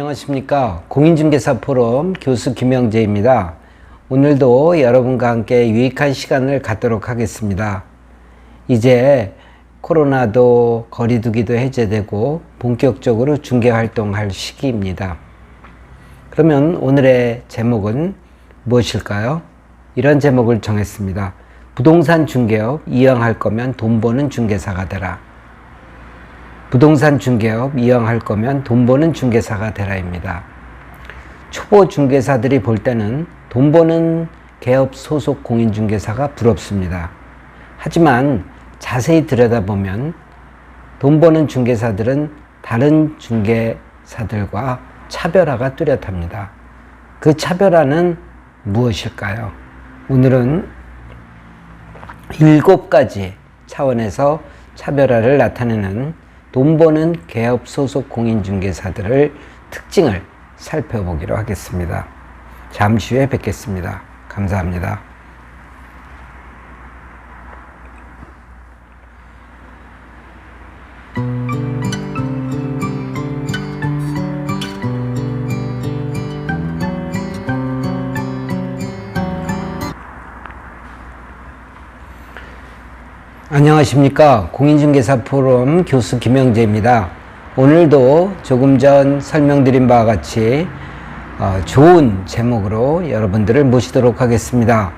안녕하십니까. 공인중개사 포럼 교수 김영재입니다. 오늘도 여러분과 함께 유익한 시간을 갖도록 하겠습니다. 이제 코로나도 거리두기도 해제되고 본격적으로 중개활동할 시기입니다. 그러면 오늘의 제목은 무엇일까요? 이런 제목을 정했습니다. 부동산 중개업 이왕할 거면 돈 버는 중개사가 되라. 부동산 중개업 이왕할 거면 돈 버는 중개사가 되라입니다. 초보 중개사들이 볼 때는 돈 버는 개업 소속 공인중개사가 부럽습니다. 하지만 자세히 들여다보면 돈 버는 중개사들은 다른 중개사들과 차별화가 뚜렷합니다. 그 차별화는 무엇일까요? 오늘은 7가지 차원에서 차별화를 나타내는 돈 버는 개업 소속 공인중개사들의 특징을 살펴보기로 하겠습니다. 잠시 후에 뵙겠습니다. 감사합니다. 안녕하십니까. 공인중개사 포럼 교수 김영재입니다. 오늘도 조금 전 설명드린 바와 같이 좋은 제목으로 여러분들을 모시도록 하겠습니다.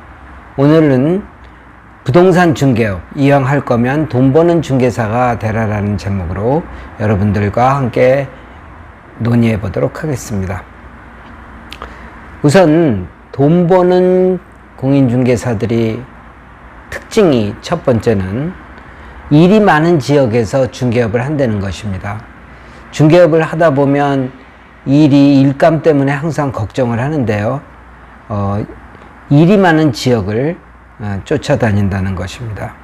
오늘은 부동산 중개업 이왕할 거면 돈 버는 중개사가 되라라는 제목으로 여러분들과 함께 논의해 보도록 하겠습니다. 우선 돈 버는 공인중개사들이 특징이 첫 번째는 일이 많은 지역에서 중개업을 한다는 것입니다. 중개업을 하다 보면 일감 때문에 항상 걱정을 하는데요. 일이 많은 지역을 쫓아다닌다는 것입니다.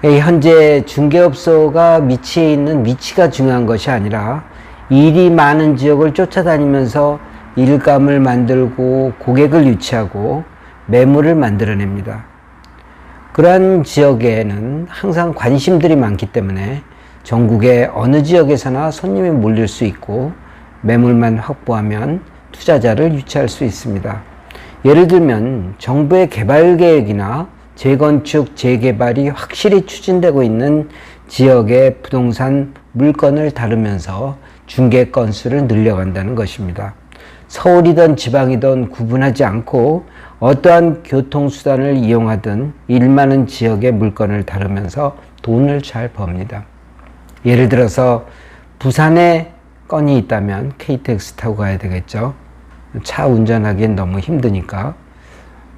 현재 중개업소가 위치해 있는 위치가 중요한 것이 아니라 일이 많은 지역을 쫓아다니면서 일감을 만들고 고객을 유치하고 매물을 만들어냅니다. 그러한 지역에는 항상 관심들이 많기 때문에 전국의 어느 지역에서나 손님이 몰릴 수 있고 매물만 확보하면 투자자를 유치할 수 있습니다. 예를 들면 정부의 개발계획이나 재건축, 재개발이 확실히 추진되고 있는 지역의 부동산 물건을 다루면서 중개 건수를 늘려간다는 것입니다. 서울이든 지방이든 구분하지 않고 어떠한 교통수단을 이용하든 일 많은 지역의 물건을 다루면서 돈을 잘 법니다. 예를 들어서 부산에 건이 있다면 KTX 타고 가야 되겠죠. 차 운전하기엔 너무 힘드니까.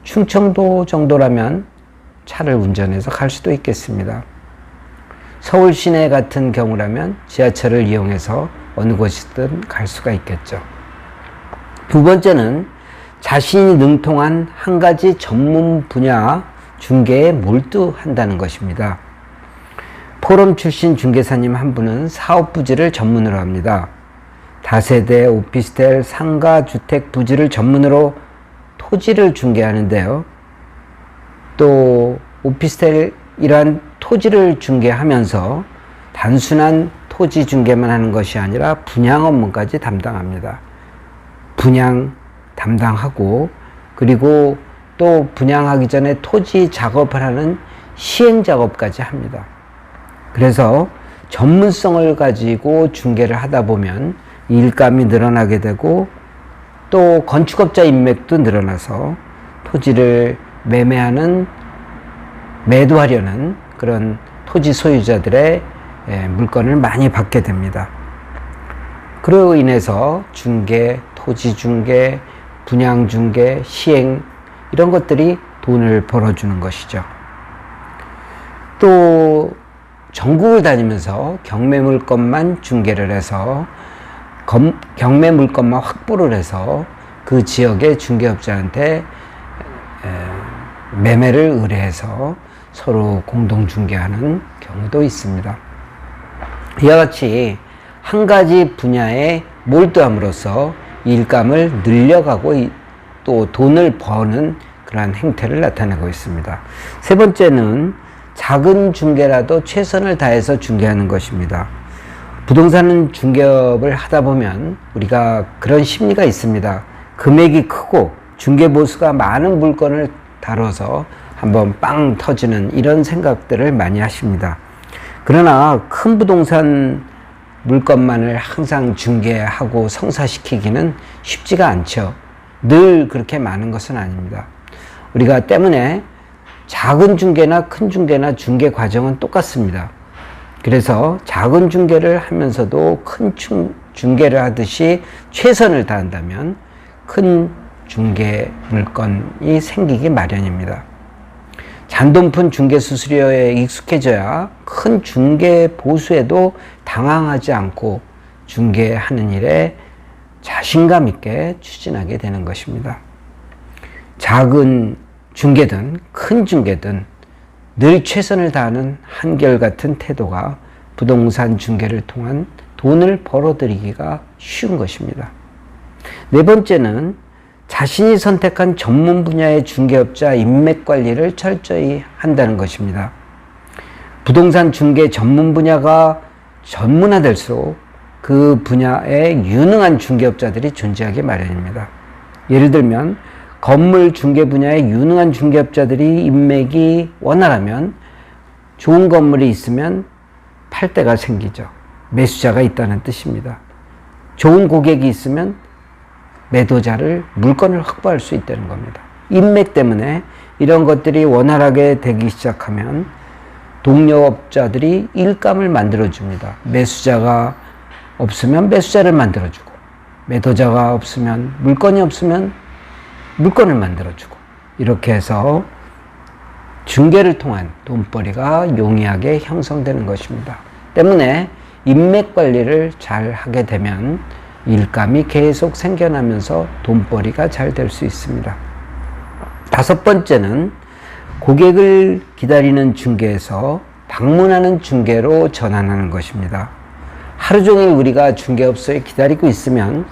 충청도 정도라면 차를 운전해서 갈 수도 있겠습니다. 서울 시내 같은 경우라면 지하철을 이용해서 어느 곳이든 갈 수가 있겠죠. 두 번째는 자신이 능통한 한 가지 전문 분야 중개에 몰두한다는 것입니다. 포럼 출신 중개사님 한 분은 사업 부지를 전문으로 합니다. 다세대, 오피스텔, 상가, 주택 부지를 전문으로 토지를 중개하는데요. 또 오피스텔 이러한 토지를 중개하면서 단순한 토지 중개만 하는 것이 아니라 분양 업무까지 담당합니다. 분양 담당하고 그리고 또 분양하기 전에 토지 작업을 하는 시행 작업까지 합니다. 그래서 전문성을 가지고 중개를 하다 보면 일감이 늘어나게 되고 또 건축업자 인맥도 늘어나서 토지를 매도하려는 그런 토지 소유자들의 물건을 많이 받게 됩니다. 그로 인해서 중개, 토지 중개, 분양 중개, 시행 이런 것들이 돈을 벌어주는 것이죠. 또 전국을 다니면서 경매 물건만 중개를 해서 경매 물건만 확보를 해서 그 지역의 중개업자한테 매매를 의뢰해서 서로 공동 중개하는 경우도 있습니다. 이와 같이 한 가지 분야에 몰두함으로써 일감을 늘려가고 또 돈을 버는 그러한 행태를 나타내고 있습니다. 세 번째는 작은 중개라도 최선을 다해서 중개하는 것입니다. 부동산 중개업을 하다 보면 우리가 그런 심리가 있습니다. 금액이 크고 중개보수가 많은 물건을 다뤄서 한번 빵 터지는 이런 생각들을 많이 하십니다. 그러나 큰 부동산 물건만을 항상 중개하고 성사시키기는 쉽지가 않죠. 늘 그렇게 많은 것은 아닙니다. 우리가 때문에 작은 중개나 큰 중개나 중개 과정은 똑같습니다. 그래서 작은 중개를 하면서도 큰 중개를 하듯이 최선을 다한다면 큰 중개 물건이 생기기 마련입니다. 잔돈푼 중개 수수료에 익숙해져야 큰 중개 보수에도 당황하지 않고 중개하는 일에 자신감 있게 추진하게 되는 것입니다. 작은 중개든 큰 중개든 늘 최선을 다하는 한결같은 태도가 부동산 중개를 통한 돈을 벌어들이기가 쉬운 것입니다. 네 번째는 자신이 선택한 전문 분야의 중개업자 인맥 관리를 철저히 한다는 것입니다. 부동산 중개 전문 분야가 전문화될수록 그 분야에 유능한 중개업자들이 존재하기 마련입니다. 예를 들면 건물 중개 분야에 유능한 중개업자들이 인맥이 원활하면 좋은 건물이 있으면 팔 데가 생기죠. 매수자가 있다는 뜻입니다. 좋은 고객이 있으면 매도자를, 물건을 확보할 수 있다는 겁니다. 인맥 때문에 이런 것들이 원활하게 되기 시작하면 동료업자들이 일감을 만들어줍니다. 매수자가 없으면 매수자를 만들어주고, 매도자가 없으면, 물건이 없으면 물건을 만들어주고, 이렇게 해서 중개를 통한 돈벌이가 용이하게 형성되는 것입니다. 때문에 인맥 관리를 잘 하게 되면 일감이 계속 생겨나면서 돈벌이가 잘 될 수 있습니다. 다섯 번째는 고객을 기다리는 중개에서 방문하는 중개로 전환하는 것입니다. 하루 종일 우리가 중개업소에 기다리고 있으면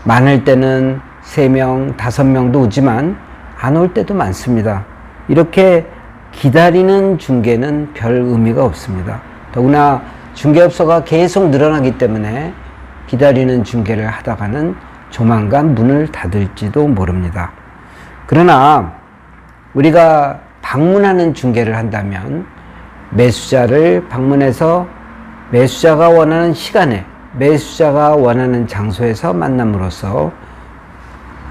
많을 때는 3명, 5명도 오지만 안 올 때도 많습니다. 이렇게 기다리는 중개는 별 의미가 없습니다. 더구나 중개업소가 계속 늘어나기 때문에 기다리는 중개를 하다가는 조만간 문을 닫을지도 모릅니다. 그러나 우리가 방문하는 중개를 한다면 매수자를 방문해서 매수자가 원하는 시간에, 매수자가 원하는 장소에서 만남으로써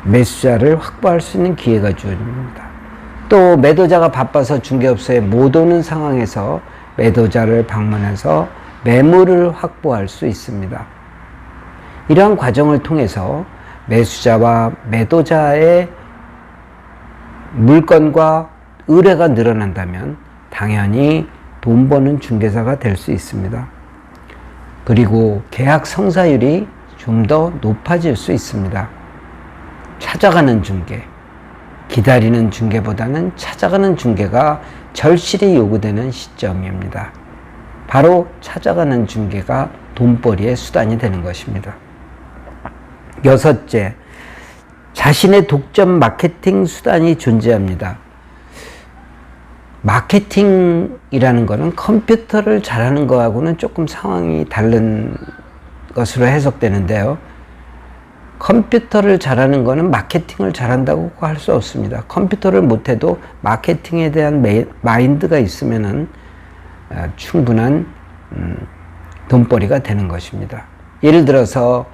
매수자를 확보할 수 있는 기회가 주어집니다. 또 매도자가 바빠서 중개업소에 못 오는 상황에서 매도자를 방문해서 매물을 확보할 수 있습니다. 이러한 과정을 통해서 매수자와 매도자의 물건과 의뢰가 늘어난다면 당연히 돈 버는 중개사가 될 수 있습니다. 그리고 계약 성사율이 좀 더 높아질 수 있습니다. 찾아가는 중개, 기다리는 중개보다는 찾아가는 중개가 절실히 요구되는 시점입니다. 바로 찾아가는 중개가 돈벌이의 수단이 되는 것입니다. 여섯째, 자신의 독점 마케팅 수단이 존재합니다. 마케팅이라는 것은 컴퓨터를 잘하는 것하고는 조금 상황이 다른 것으로 해석되는데요. 컴퓨터를 잘하는 것은 마케팅을 잘한다고 할 수 없습니다. 컴퓨터를 못해도 마케팅에 대한 마인드가 있으면은 충분한 돈벌이가 되는 것입니다. 예를 들어서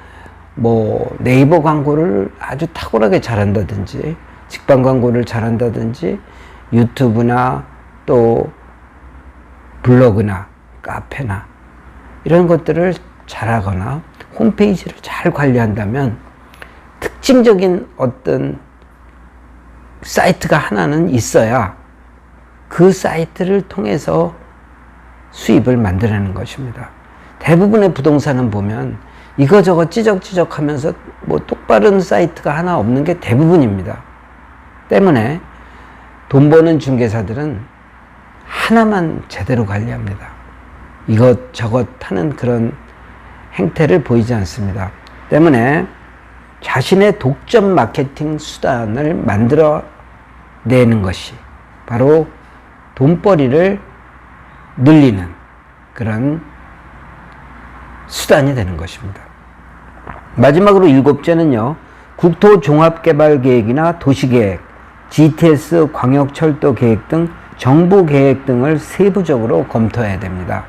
뭐 네이버 광고를 아주 탁월하게 잘한다든지, 직방 광고를 잘한다든지, 유튜브나 또 블로그나 카페나 이런 것들을 잘하거나 홈페이지를 잘 관리한다면 특징적인 어떤 사이트가 하나는 있어야 그 사이트를 통해서 수입을 만들어내는 것입니다. 대부분의 부동산은 보면 이거저거 찌적찌적 하면서 뭐 똑바른 사이트가 하나 없는 게 대부분입니다. 때문에 돈 버는 중개사들은 하나만 제대로 관리합니다. 이것저것 하는 그런 행태를 보이지 않습니다. 때문에 자신의 독점 마케팅 수단을 만들어 내는 것이 바로 돈벌이를 늘리는 그런 수단이 되는 것입니다. 마지막으로 7제는요. 국토종합개발계획이나 도시계획, GTS 광역철도계획 등 정부 계획 등을 세부적으로 검토해야 됩니다.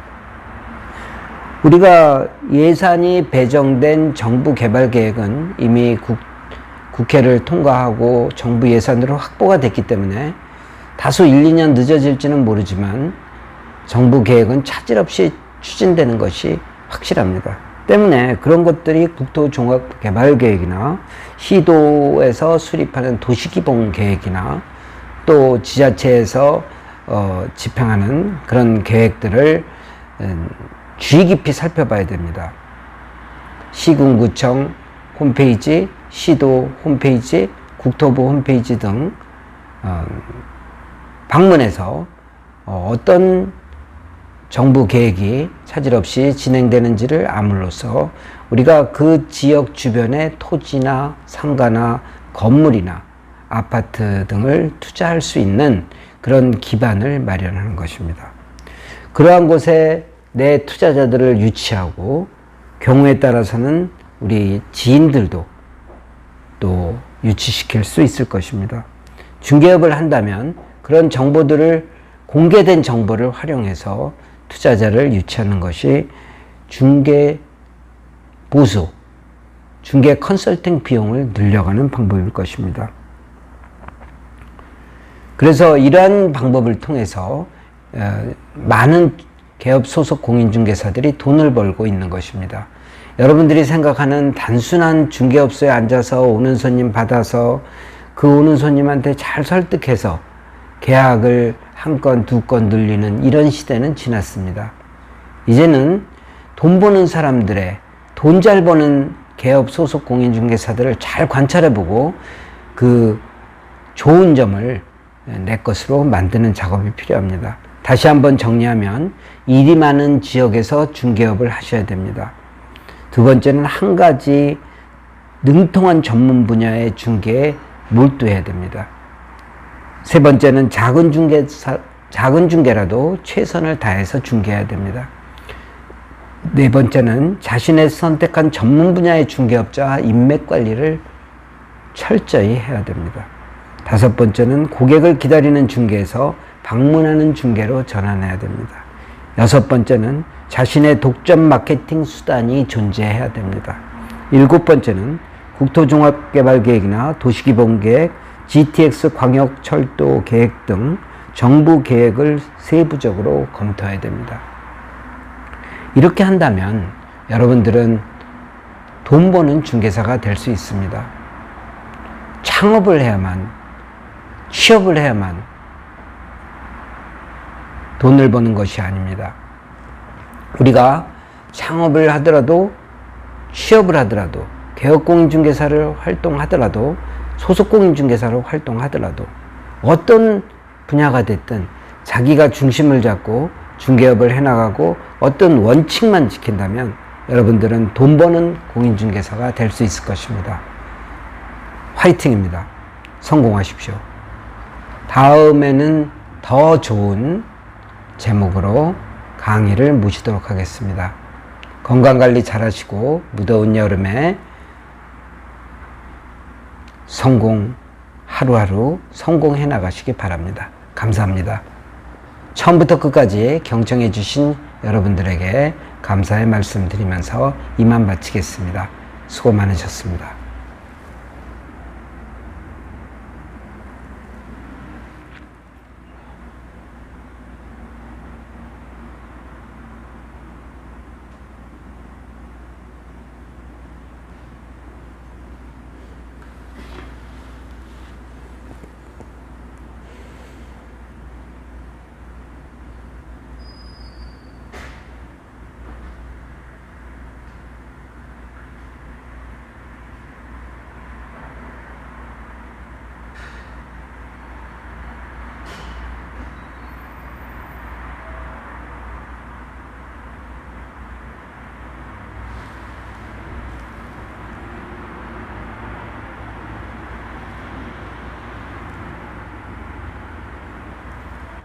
우리가 예산이 배정된 정부 개발 계획은 이미 국회를 통과하고 정부 예산으로 확보가 됐기 때문에 다소 1, 2년 늦어질지는 모르지만 정부 계획은 차질 없이 추진되는 것이 확실합니다. 때문에 그런 것들이 국토종합개발계획이나 시도에서 수립하는 도시기본계획이나 또 지자체에서 집행하는 그런 계획들을 주의 깊이 살펴봐야 됩니다. 시군구청 홈페이지, 시도 홈페이지, 국토부 홈페이지 등 방문해서 어떤 정부 계획이 차질 없이 진행되는지를 암으로써 우리가 그 지역 주변의 토지나 상가나 건물이나 아파트 등을 투자할 수 있는 그런 기반을 마련하는 것입니다. 그러한 곳에 내 투자자들을 유치하고 경우에 따라서는 우리 지인들도 또 유치시킬 수 있을 것입니다. 중개업을 한다면 그런 정보들을 공개된 정보를 활용해서 투자자를 유치하는 것이 중개 보수, 중개 컨설팅 비용을 늘려가는 방법일 것입니다. 그래서 이러한 방법을 통해서 많은 개업 소속 공인중개사들이 돈을 벌고 있는 것입니다. 여러분들이 생각하는 단순한 중개업소에 앉아서 오는 손님 받아서 그 오는 손님한테 잘 설득해서 계약을 한 건, 두 건 늘리는 이런 시대는 지났습니다. 이제는 돈 버는 사람들의, 돈 잘 버는 개업 소속 공인중개사들을 잘 관찰해보고 그 좋은 점을 내 것으로 만드는 작업이 필요합니다. 다시 한번 정리하면 일이 많은 지역에서 중개업을 하셔야 됩니다. 두 번째는 한 가지 능통한 전문 분야의 중개에 몰두해야 됩니다. 세 번째는 작은 중개라도 최선을 다해서 중개해야 됩니다. 네 번째는 자신의 선택한 전문 분야의 중개업자와 인맥 관리를 철저히 해야 됩니다. 다섯 번째는 고객을 기다리는 중개에서 방문하는 중개로 전환해야 됩니다. 여섯 번째는 자신의 독점 마케팅 수단이 존재해야 됩니다. 일곱 번째는 국토종합개발계획이나 도시기본계획, GTX 광역철도 계획 등 정부 계획을 세부적으로 검토해야 됩니다. 이렇게 한다면 여러분들은 돈 버는 중개사가 될 수 있습니다. 창업을 해야만, 취업을 해야만 돈을 버는 것이 아닙니다. 우리가 창업을 하더라도, 취업을 하더라도, 개업공인중개사를 활동하더라도, 소속공인중개사로 활동하더라도 어떤 분야가 됐든 자기가 중심을 잡고 중개업을 해나가고 어떤 원칙만 지킨다면 여러분들은 돈 버는 공인중개사가 될 수 있을 것입니다. 화이팅입니다. 성공하십시오. 다음에는 더 좋은 제목으로 강의를 모시도록 하겠습니다. 건강관리 잘하시고 무더운 여름에 성공, 하루하루 성공해 나가시기 바랍니다. 감사합니다. 처음부터 끝까지 경청해 주신 여러분들에게 감사의 말씀 드리면서 이만 마치겠습니다. 수고 많으셨습니다.